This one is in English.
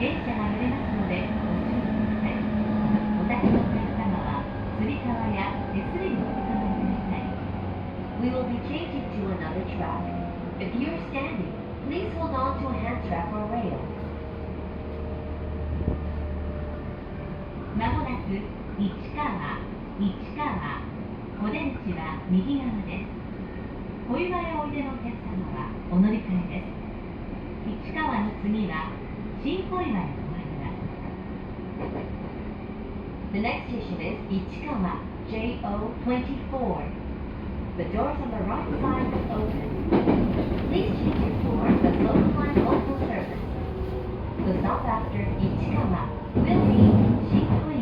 電車が揺れますのでご注意ください。お立ちのお客様はつり革や手すりにおつかまりください。We will be changing to another track. If you are standing, please hold on to a hand strap or rail. まもなく市川、お出口は右側です。小岩へおいでのお客様はお乗り換えです。市川の次は新小岩へ止まります。The next station is Ichikawa, JO24. The doors on the right side will open. Please change your floor to the local line local service. The stop after Ichikawa will be Shinjuku